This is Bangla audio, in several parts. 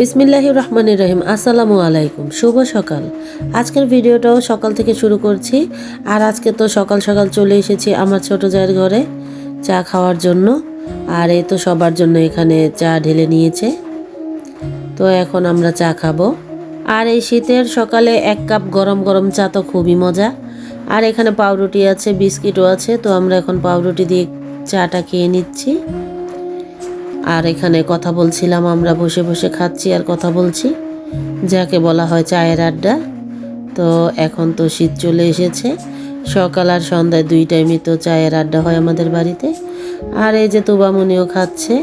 বিসমিল্লাহির রহমানির রহিম। আসসালামু আলাইকুম, শুভ সকাল। আজকের ভিডিওটাও সকাল থেকে শুরু করছি। আর আজকে তো সকাল সকাল চলে এসেছি আমার ছোট জায়ের ঘরে চা খাওয়ার জন্য। আর এই তো সবার জন্য এখানে চা ঢেলে নিয়েছে, তো এখন আমরা চা খাবো। আর এই শীতের সকালে এক কাপ গরম গরম চা তো খুবই মজা। আর এখানে পাউরুটি আছে, বিস্কিটও আছে, তো আমরা এখন পাউরুটি দিয়ে চাটা খেয়ে নিচ্ছি। আর এখানে কথা বলছিলাম, আমরা বসে বসে খাচ্ছি আর কথা বলছি, যাকে বলা হয় চায়ের আড্ডা। তো এখন তো শীত চলে এসেছে, সকাল আর সন্ধ্যায় দুই টাইমই তো চায়ের আড্ডা হয় আমাদের বাড়িতে। আর এই যে তুবামনিও খাচ্ছে,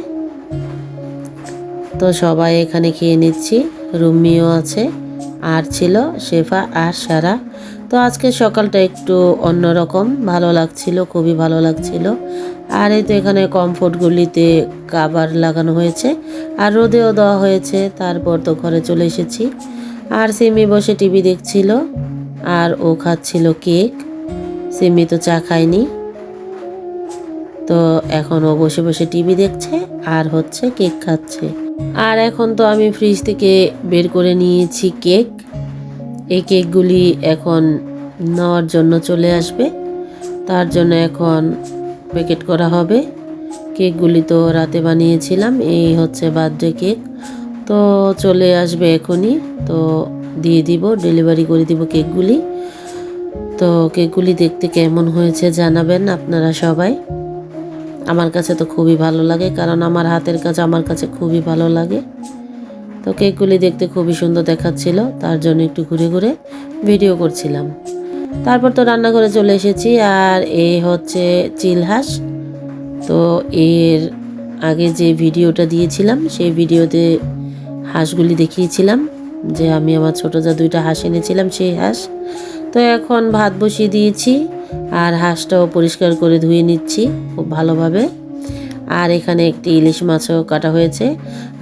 তো সবাই এখানে খেয়ে নিচ্ছি। রুম্মিও আছে, আর ছিল শেফা আর সারা। তো আজকে সকালটা একটু অন্যরকম, ভালো লাগছিল, খুবই ভালো লাগছিল। আর এই তো এখানে কমফোর্টগুলিতে কাভার লাগানো হয়েছে আর রোদেও দেওয়া হয়েছে। তারপর তো ঘরে চলে এসেছি। আর সিমি বসে টিভি দেখছিল আর ও খাচ্ছিল কেক। সিমি তো চা খায়নি, তো এখন ও বসে বসে টিভি দেখছে আর হচ্ছে কেক খাচ্ছে। আর এখন তো আমি ফ্রিজ থেকে বের করে নিয়েছি কেক। এই কেকগুলি এখন নেওয়ার জন্য চলে আসবে, তার জন্য এখন প্যাকেট করা হবে। কেকগুলি তো রাতে বানিয়েছিলাম, এই হচ্ছে বার্থডে কেক। তো চলে আসবে এখনই, তো দিয়ে দিব, ডেলিভারি করে দিব কেকগুলি। তো কেকগুলি দেখতে কেমন হয়েছে জানাবেন আপনারা সবাই। আমার কাছে তো খুবই ভালো লাগে, কারণ আমার হাতের কাজ আমার কাছে খুবই ভালো লাগে। তো কেকগুলি দেখতে খুবই সুন্দর দেখাচ্ছিল, তার জন্য একটু ঘুরে ঘুরে ভিডিও করছিলাম। তারপর তো রান্নাঘরে চলে এসেছি। আর এই হচ্ছে চিলহাঁস। তো এর আগে যে ভিডিওটা দিয়েছিলাম সেই ভিডিওতে হাঁসগুলি দেখিয়েছিলাম, যে আমি আমার ছোটো যা দুইটা হাঁস এনেছিলাম, সেই হাঁস। তো এখন ভাত বসিয়ে দিয়েছি আর হাঁসটাও পরিষ্কার করে ধুয়ে নিচ্ছি খুব ভালোভাবে। আর এখানে একটি ইলিশ মাছও কাটা হয়েছে।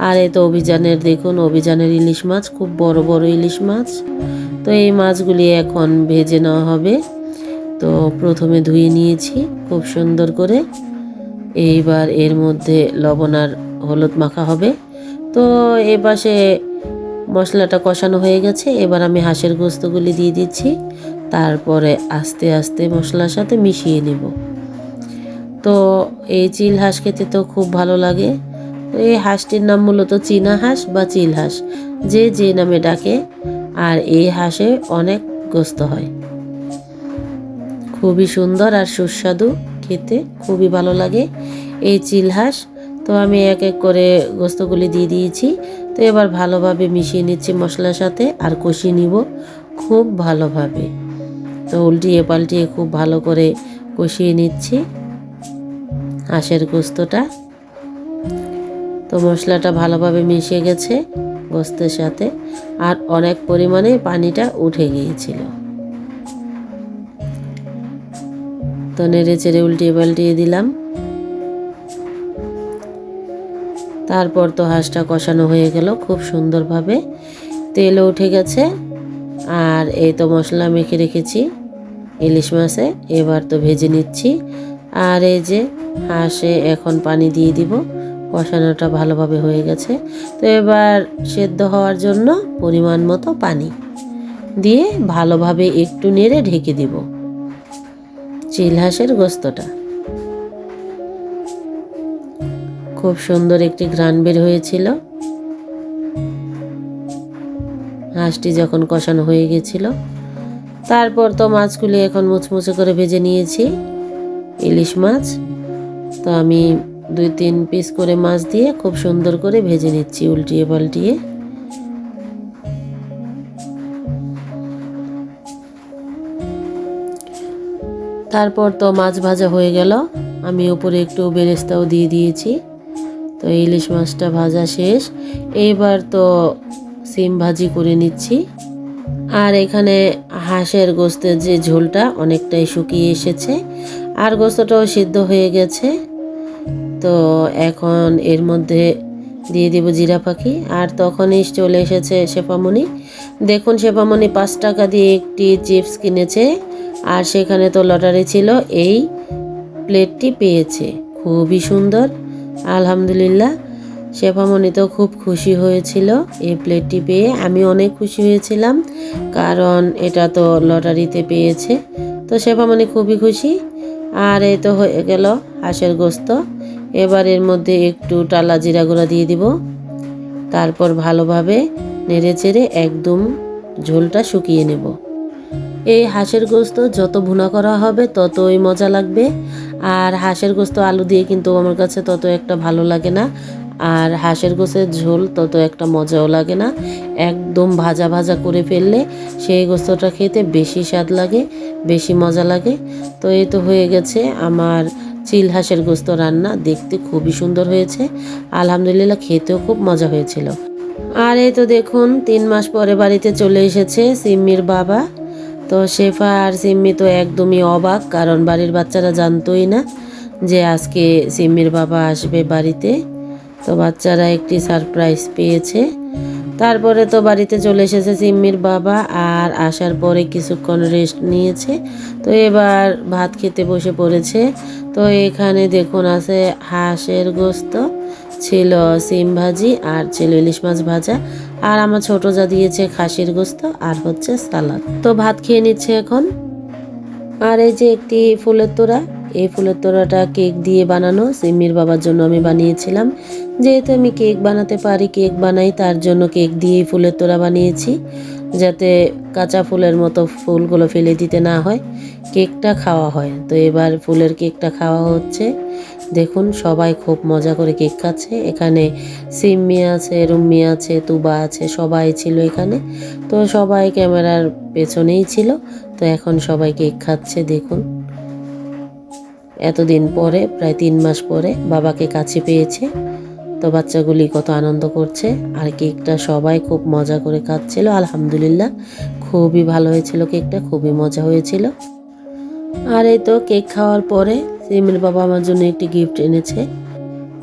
আর এই তো অভিযানের, দেখুন অভিযানের ইলিশ মাছ, খুব বড় বড় ইলিশ মাছ। তো এই মাছগুলি এখন ভেজে নেওয়া হবে। তো প্রথমে ধুয়ে নিয়েছি খুব সুন্দর করে, এইবার এর মধ্যে লবণ আর হলুদ মাখা হবে। তো এপাশে মশলাটা কষানো হয়ে গেছে, এবার আমি হাঁসের গোস্তগুলি দিয়ে দিচ্ছি, তারপরে আস্তে আস্তে মশলার সাথে মিশিয়ে নেব। তো এই চিল হাঁস খেতে তো খুব ভালো লাগে। এই হাঁসটির নাম মূলত চীনা হাঁস বা চিল হাঁস, যে যে নামে ডাকে। আর এই হাঁসে অনেক গোস্ত হয়, খুবই সুন্দর আর সুস্বাদু খেতে, খুবই ভালো লাগে এই চিল হাঁস। তো আমি এক এক করে গোস্তগুলি দিয়ে দিয়েছি। তো এবার ভালোভাবে মিশিয়ে নিচ্ছি মশলার সাথে আর কষিয়ে নিব খুব ভালোভাবে। তো উল্টিয়ে পাল্টিয়ে খুব ভালো করে কষিয়ে নিচ্ছি হাঁসের গোস্তটা। তো মশলাটা ভালোভাবে মিশে গেছে গোস্তের সাথে, আর অনেক পরিমাণে পানিটা উঠে গিয়েছিল। তো নেড়ে চেড়ে উল্টিয়ে পাল্টিয়ে দিলাম। তারপর তো হাঁসটা কষানো হয়ে গেল খুব সুন্দরভাবে, তেলও উঠে গেছে। আর এই তো মশলা মেখে রেখেছি ইলিশ মাছে, এবার তো ভেজে নিচ্ছি। আর এই যে হাঁসে এখন পানি দিয়ে দিব, কষানোটা ভালোভাবে হয়ে গেছে। তো এবার সেদ্ধ হওয়ার জন্য পরিমাণ মতো পানি দিয়ে ভালোভাবে একটু নেড়ে ঢেকে দিব চিল হাঁসের গোস্তটা। খুব সুন্দর একটি ঘ্রাণ বের হয়েছিল হাঁসটি যখন কষানো হয়ে গেছিল। তারপর তো মাছগুলি এখন মুচমুচে করে ভেজে নিয়েছি, ইলিশ মাছ। তো আমি 2-3 পিস করে মাছ দিয়ে খুব সুন্দর করে ভেজে নিচ্ছি উল্টিয়ে পাল্টিয়ে। তারপর তো মাছ ভাজা হয়ে গেল, আমি উপরে একটু বেরেস্তাও দিয়ে দিয়েছি। তো ইলিশ মাছটা ভাজা শেষ, এইবার তো সিম ভাজি করে নিচ্ছি। আর এখানে হাঁসের গোস্তের যে ঝোলটা অনেকটাই শুকিয়ে এসেছে আর গোস্তটাও সিদ্ধ হয়ে গেছে। তো এখন এর মধ্যে দিয়ে দিব জিরা পাখি। আর তখনই চলে এসেছে শেফামণি। দেখুন শেফামণি 5 টাকা দিয়ে একটি চিপস কিনেছে, আর সেখানে তো লটারি ছিল, এই প্লেটটি পেয়েছে। খুবই সুন্দর, আলহামদুলিল্লাহ। শেফামণি তো খুব খুশি হয়েছিল এই প্লেটটি পেয়ে। আমি অনেক খুশি হয়েছিলাম, কারণ এটা তো লটারিতে পেয়েছে। তো শেফামণি খুবই খুশি। আর এই তো হয়ে গেল হাঁসের গোস্ত। এবার এর মধ্যে একটু টালা জিরা গুঁড়া দিয়ে দিব। তারপর ভালোভাবে নেড়েচেড়ে একদম ঝোলটা শুকিয়ে নেব। এই হাঁসের গোস্ত যত ভুনা করা হবে ততই মজা লাগবে। আর হাঁসের গোস্ত আলু দিয়ে কিন্তু আমার কাছে তত একটা ভালো লাগে না। আর হাঁসের গোস্তের ঝোল তত একটা মজাও লাগে না। একদম ভাজা ভাজা করে ফেললে সেই গোস্তটা খেতে বেশি স্বাদ লাগে, বেশি মজা লাগে। তো এই তো হয়ে গেছে আমার চিল হাঁসের গোস্ত রান্না। দেখতে খুবই সুন্দর হয়েছে, আলহামদুলিল্লাহ খেতেও খুব মজা হয়েছিল। আর এই তো দেখুন 3 মাস পরে বাড়িতে চলে এসেছে সিম্মির বাবা। তো শেফা আর সিম্মি তো একদমই অবাক, কারণ বাড়ির বাচ্চারা জানতোই না যে আজকে সিম্মির বাবা আসবে বাড়িতে। তো বাচ্চারা একটি সারপ্রাইজ পেয়েছে। তারপরে তো বাড়িতে চলে এসেছে সিম্মির বাবা, আর আসার পরে কিছুক্ষণ রেস্ট নিয়েছে। তো এবার ভাত খেতে বসে পড়েছে। তো এখানে দেখুন আছে হাঁসের গোস্ত, ছিল সিম ভাজি, আর ছিল ইলিশ মাছ ভাজা, আর আমার ছোট যা দিয়েছে খাসির গোস্ত, আর হচ্ছে সালাদ। তো ভাত খেয়ে নিচ্ছে এখন। আর এই যে একটি ফুলের তোড়া, এই ফুলের তোড়াটা কেক দিয়ে বানানো, সিম্মির বাবার জন্য আমি বানিয়েছিলাম। যেহেতু আমি কেক বানাতে পারি, কেক বানাই, তার জন্য কেক দিয়েই ফুলের তোড়া বানিয়েছি, যাতে কাঁচা ফুলের মতো ফুলগুলো ফেলে দিতে না হয়, কেকটা খাওয়া হয়। তো এবার ফুলের কেকটা খাওয়া হচ্ছে। দেখুন সবাই খুব মজা করে কেক খাচ্ছে। এখানে সিম্মি আছে, রুম্মি আছে, তুবা আছে, সবাই ছিল এখানে। তো সবাই ক্যামেরার পেছনেই ছিল। তো এখন সবাই কেক খাচ্ছে। দেখুন এতদিন পরে, প্রায় 3 মাস পরে বাবাকে কাছে পেয়েছে। তো বাচ্চাগুলি কত আনন্দ করছে, আর কেকটা সবাই খুব মজা করে খাচ্ছিল। আলহামদুলিল্লাহ খুবই ভালো হয়েছিল কেকটা, খুবই মজা হয়েছিল। আর এই তো কেক খাওয়ার পরে সিমির বাবা আমার জন্য একটি গিফট এনেছে।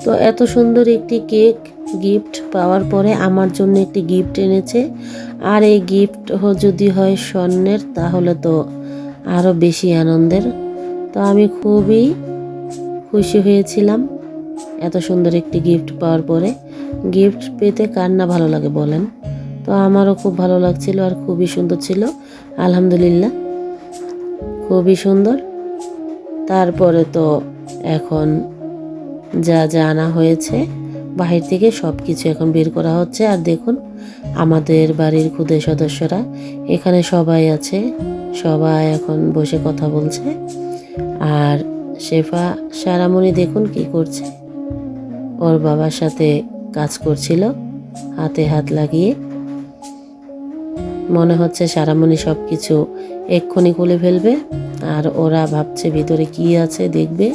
তো এত সুন্দর একটি কেক গিফট পাওয়ার পরে আমার জন্য একটি গিফট এনেছে। আর এই গিফট যদি হয় স্বর্ণের, তাহলে তো আরও বেশি আনন্দের। তো আমি খুবই খুশি হয়েছিলাম এত সুন্দর একটি গিফট পাওয়ার পরে। গিফট পেতে কার না ভালো লাগে বলেন? তো আমারও খুব ভালো লাগছিল, আর খুবই সুন্দর ছিল। আলহামদুলিল্লাহ খুবই সুন্দর। তারপরে তো এখন যা যা আনা হয়েছে বাহির থেকে সব কিছু এখন বের করা হচ্ছে। আর দেখুন আমাদের বাড়ির ক্ষুদে সদস্যরা এখানে সবাই আছে, সবাই এখন বসে কথা বলছে। আর শেফা সারামণি দেখুন কি করছে, ওর বাবার সাথে কাজ করছিল হাতে হাত লাগিয়ে। মনে হচ্ছে সারামণি সব কিছু এক্ষুনি খুলে ফেলবে, আর ওরা ভাবছে ভিতরে কি আছে দেখবে।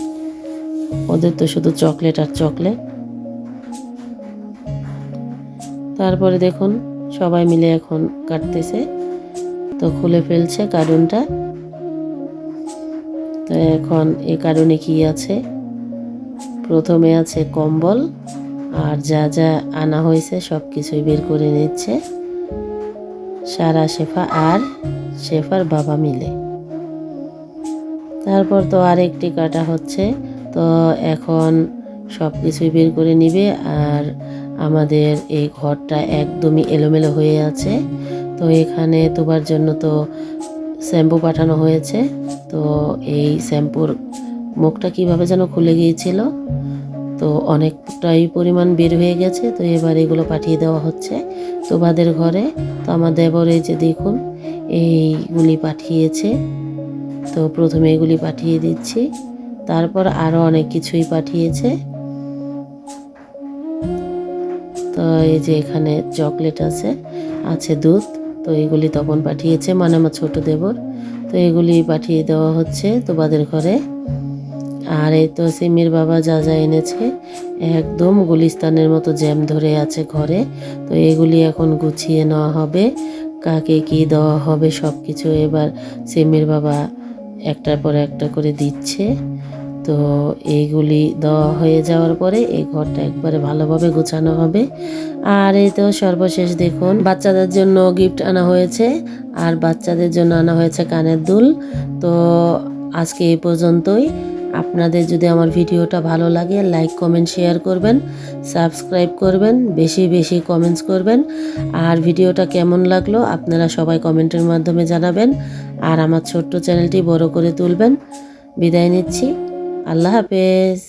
ওদের তো শুধু চকলেট আর চকলেট। তারপরে দেখুন সবাই মিলে এখন কাটতেছে, তো খুলে ফেলছে কার্টুনটা। তো এখন এই কার্টুনে কি আছে, প্রথমে আছে কম্বল, আর যা যা আনা হয়েছে সব কিছুই বের করে নিচ্ছে সারা, শেফা আর শেফার বাবা মিলে। তারপর তো আরেকটি কাটা হচ্ছে। তো এখন সব কিছুই বের করে নিবে। আর আমাদের এই ঘরটা একদমই এলোমেলো হয়ে আছে। তো এখানে তোবার জন্য তো শ্যাম্পু পাঠানো হয়েছে। তো এই শ্যাম্পুর মুখটা কিভাবে যেন খুলে গিয়েছিল, তো অনেকটাই পরিমাণ বের হয়ে গেছে। তো এবার এগুলো পাঠিয়ে দেওয়া হচ্ছে তোবাদের ঘরে। তো আমার দেবর এই যে দেখুন এইগুলি পাঠিয়েছে। তো প্রথমে এগুলি পাঠিয়ে দিচ্ছি, তারপর আরও অনেক কিছুই পাঠিয়েছে। তো এই যে এখানে চকলেট আছে, আছে দুধ। তো এগুলি তখন পাঠিয়েছে, মানে আমার ছোট দেবর। তো এগুলি পাঠিয়ে দেওয়া হচ্ছে তোবাদের ঘরে। আর এই তো সিমির বাবা যা যা এনেছে একদম গুলিস্তানের মতো জ্যাম ধরে আছে ঘরে। তো এগুলি এখন গুছিয়ে নেওয়া হবে, কাকে কি দেওয়া হবে সব কিছু এবার সিমির বাবা একটার পর একটা করে দিচ্ছে। তো এইগুলি দেওয়া হয়ে যাওয়ার পরে এই ঘরটা একবারে ভালোভাবে গোছানো হবে। আর এই তো সর্বশেষ দেখুন বাচ্চাদের জন্য গিফট আনা হয়েছে, আর বাচ্চাদের জন্য আনা হয়েছে কানের দুল। তো আজকে এই পর্যন্তই। আপনাদের যদি আমার ভিডিওটা ভালো লাগে লাইক কমেন্ট শেয়ার করবেন, সাবস্ক্রাইব করবেন, বেশি বেশি কমেন্টস করবেন। আর ভিডিওটা কেমন লাগলো আপনারা সবাই কমেন্টের মাধ্যমে জানাবেন। আর আমার ছোট্ট চ্যানেলটি বড় করে তুলবেন। বিদায় নিচ্ছি। আল্লাহ হাফেজ।